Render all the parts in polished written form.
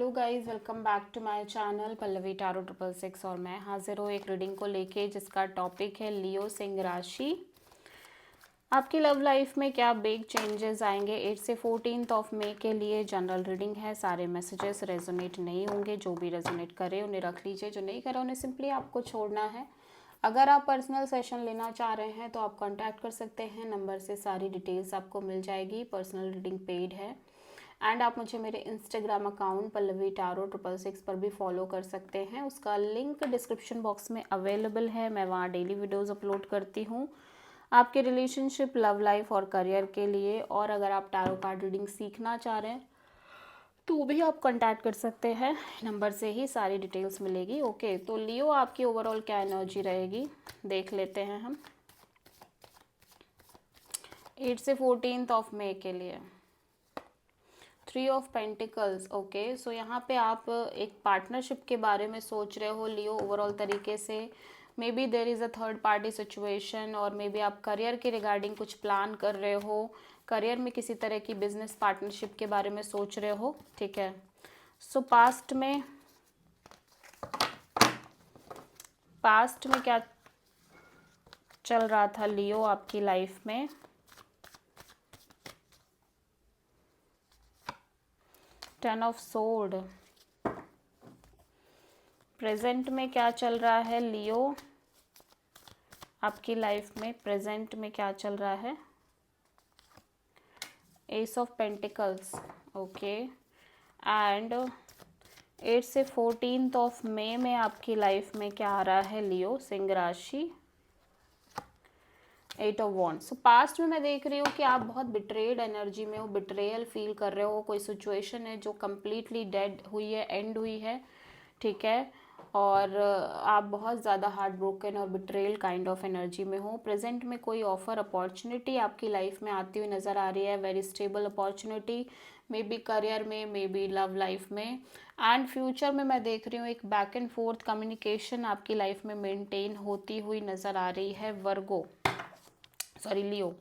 Hello guys, welcome back to my channel Pallavi tarot 666 और मैं हाजिर हूँ एक रीडिंग को लेके जिसका टॉपिक है लियो सिंह राशि। आपकी लव लाइफ में क्या बिग चेंजेस आएंगे 8 से 14 ऑफ मई के लिए जनरल रीडिंग है। सारे मैसेजेस रेजोनेट नहीं होंगे, जो भी रेजोनेट करे उन्हें रख लीजिए, जो नहीं करे उन्हें सिंपली आपको छोड़ना है। अगर आप पर्सनल सेशन लेना चाह रहे हैं तो आप कांटेक्ट कर सकते हैं, नंबर से सारी डिटेल्स आपको मिल जाएगी। पर्सनल रीडिंग पेड है एंड आप मुझे मेरे इंस्टाग्राम अकाउंट पल्लवी टारो 666 पर भी फॉलो कर सकते हैं। उसका लिंक डिस्क्रिप्शन बॉक्स में अवेलेबल है। मैं वहाँ डेली वीडियोस अपलोड करती हूँ आपके रिलेशनशिप, लव लाइफ और करियर के लिए। और अगर आप टारो कार्ड रीडिंग सीखना चाह रहे हैं तो भी आप कांटेक्ट कर सकते हैं, नंबर से ही सारी डिटेल्स मिलेगी। ओके, तो लियो आपकी ओवरऑल क्या एनर्जी रहेगी देख लेते हैं हम 8 से 14 ऑफ मई के लिए। 3 ऑफ पेंटिकल्स। ओके, सो यहाँ पे आप एक पार्टनरशिप के बारे में सोच रहे हो लियो ओवरऑल तरीके से। May be there is a third party situation और मे बी आप करियर के रिगार्डिंग कुछ प्लान कर रहे हो, करियर में किसी तरह की बिजनेस पार्टनरशिप के बारे में सोच रहे हो। ठीक है, सो पास्ट में क्या चल रहा था लियो आपकी लाइफ में। Ten of sword. प्रेजेंट में क्या चल रहा है लियो आपकी लाइफ में, प्रेजेंट में क्या चल रहा है। S of pentacles. Okay, and 8 से 14 ऑफ मई में आपकी लाइफ में क्या आ रहा है लियो सिंह राशि। 8 ऑफ वॉन्ड्स। सो पास्ट में मैं देख रही हूँ कि आप बहुत बिट्रेड एनर्जी में हो, बिट्रेयल फील कर रहे हो। कोई सिचुएशन है जो कम्प्लीटली डेड हुई है, एंड हुई है। ठीक है, और आप बहुत ज़्यादा हार्ट ब्रोकन और बिट्रेल काइंड ऑफ एनर्जी में हो। प्रेजेंट में कोई ऑफर अपॉर्चुनिटी आपकी लाइफ में आती हुई नज़र आ रही है, very stable opportunity, may be career में, मे बी लव लाइफ में। एंड फ्यूचर में मैं देख रही हूँ एक बैक एंड फोर्थ कम्युनिकेशन आपकी लाइफ में मेंटेन होती हुई नज़र आ रही है लियो।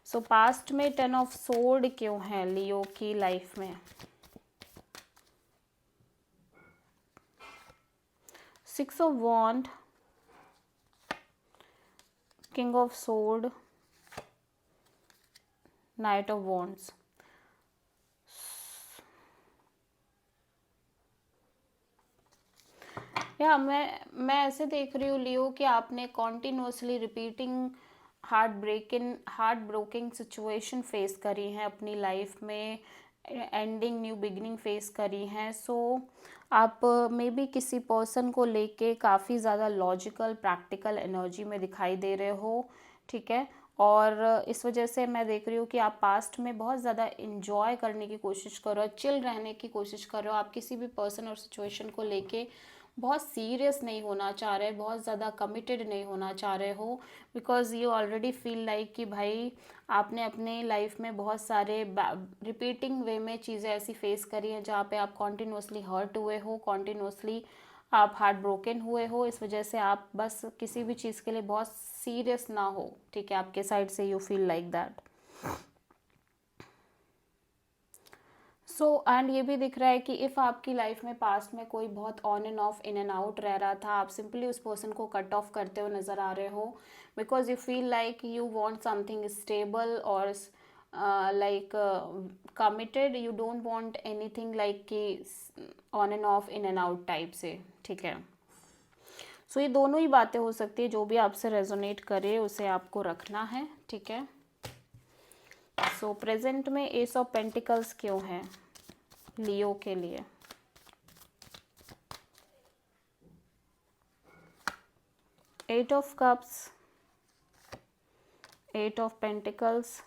सो पास्ट में 10 ऑफ सोर्ड क्यों है लियो की लाइफ में। 6 of wand, king of sword, knight of wands. या मैं ऐसे देख रही हूँ लियो कि आपने continuously repeating heart broking situation face करी हैं अपनी लाइफ में, एंडिंग न्यू बिगिनिंग फेस करी हैं। सो आप मे बी किसी पर्सन को लेके काफ़ी ज़्यादा लॉजिकल प्रैक्टिकल एनर्जी में दिखाई दे रहे हो। ठीक है, और इस वजह से मैं देख रही हूँ कि आप पास्ट में बहुत ज़्यादा इंजॉय करने की कोशिश कर रहे हो, चिल रहने की कोशिश कर रहे हो। आप किसी भी पर्सन और सिचुएशन को लेके बहुत सीरियस नहीं होना चाह रहे, बहुत ज़्यादा कमिटेड नहीं होना चाह रहे हो, because you already feel like कि भाई आपने अपने लाइफ में बहुत सारे रिपीटिंग वे में चीज़ें ऐसी फेस करी हैं जहाँ पे आप कॉन्टिन्यूसली हर्ट हुए हो, कॉन्टिन्यूसली आप हार्ट ब्रोकन हुए हो। इस वजह से आप बस किसी भी चीज़ के लिए बहुत सीरियस ना हो। ठीक है, आपके साइड से you feel like that. So and ये भी दिख रहा है कि इफ़ आपकी लाइफ में पास्ट में कोई बहुत on and off, in and out रह रहा था, आप सिंपली उस पर्सन को कट ऑफ करते हुए नज़र आ रहे हो, because you feel like you want something stable और like committed. You don't want anything like कि on and off, in and out type से। ठीक है, सो ये दोनों ही बातें हो सकती है, जो भी आपसे रेजोनेट करे उसे आपको रखना है। ठीक है, सो प्रेजेंट में एस ऑफ पेंटिकल्स क्यों है लियो के लिए। 8 of cups, 8 of pentacles,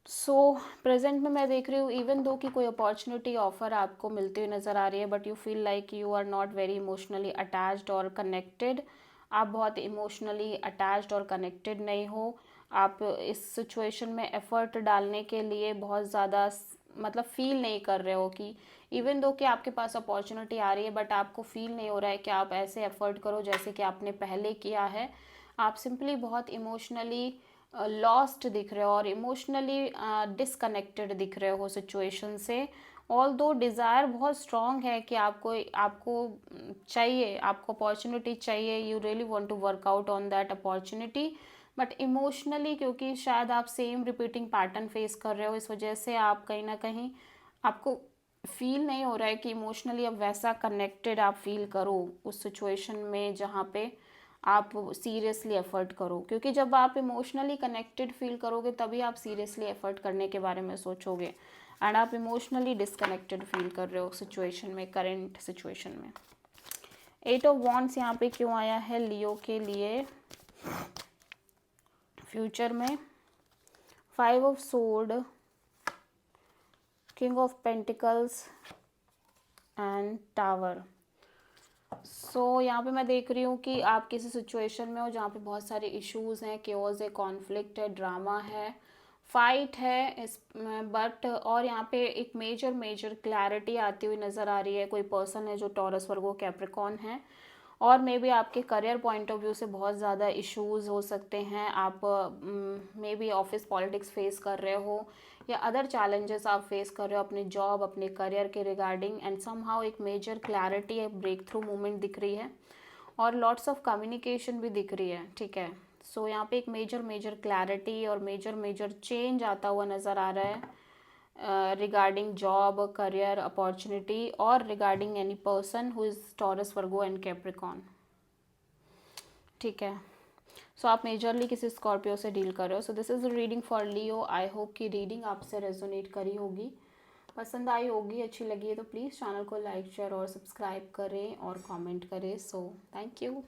so present में मैं देख रही हूँ इवन दो कि कोई अपॉर्चुनिटी ऑफर आपको मिलती हुई नज़र आ रही है, but you feel like you are not very emotionally attached और कनेक्टेड। आप बहुत इमोशनली अटैच्ड और कनेक्टेड नहीं हो। आप इस सिचुएशन में एफर्ट डालने के लिए बहुत ज़्यादा मतलब फील नहीं कर रहे हो कि इवन दो कि आपके पास अपॉर्चुनिटी आ रही है, बट आपको फील नहीं हो रहा है कि आप ऐसे एफर्ट करो जैसे कि आपने पहले किया है। आप सिंपली बहुत इमोशनली लॉस्ट दिख रहे हो और इमोशनली डिसकनेक्टेड दिख रहे हो सिचुएशन से। ऑल दो डिज़ायर बहुत स्ट्रॉन्ग है कि आपको आपको चाहिए, आपको अपॉर्चुनिटी चाहिए, you really want to work out on that opportunity, but emotionally क्योंकि शायद आप सेम रिपीटिंग पैटर्न फेस कर रहे हो, इस वजह से आप कहीं ना कहीं आपको फील नहीं हो रहा है कि इमोशनली अब वैसा कनेक्टेड आप फील करो उस सिचुएशन में जहाँ पे आप सीरियसली एफर्ट करो, क्योंकि जब आप इमोशनली कनेक्टेड फील करोगे तभी आप सीरियसली एफर्ट करने के बारे में सोचोगे, एंड आप इमोशनली डिसकनेक्टेड फील कर रहे हो सिचुएशन में, करेंट सिचुएशन में। 8 ऑफ वॉन्ड्स यहाँ पे क्यों आया है लियो के लिए फ्यूचर में? 5 of sword, king of pentacles and tower. So यहाँ पे मैं देख रही हूँ कि आप किसी सिचुएशन में हो जहाँ पे बहुत सारे इश्यूज हैं, केओस है, कॉन्फ्लिक्ट है, ड्रामा है, फाइट है इस बट, और यहाँ पे एक मेजर क्लैरिटी आती हुई नज़र आ रही है। कोई पर्सन है जो टॉरस, वर्गो, कैप्रिकॉर्न है, और मे बी आपके करियर पॉइंट ऑफ व्यू से बहुत ज़्यादा इश्यूज हो सकते हैं। आप may be office politics face कर रहे हो या अदर चैलेंजेस आप फेस कर रहे हो अपने जॉब, अपने करियर के रिगार्डिंग, एंड समहाउ एक मेजर क्लैरिटी, एक ब्रेक थ्रू मूवमेंट दिख रही है और लॉट्स ऑफ कम्युनिकेशन भी दिख रही है। ठीक है, सो यहाँ पे एक मेजर क्लैरिटी और मेजर चेंज आता हुआ नज़र आ रहा है रिगार्डिंग जॉब, करियर अपॉर्चुनिटी, और regarding any person who is taurus, Virgo and Capricorn. ठीक है, सो आप मेजरली किसी स्कॉर्पियो से डील कर रहे हो। So this is reading for Leo. I hope कि रीडिंग आपसे रेजोनेट करी होगी, पसंद आई होगी, अच्छी लगी है तो प्लीज़ चैनल को लाइक, शेयर और सब्सक्राइब करें और कमेंट करें। So thank you.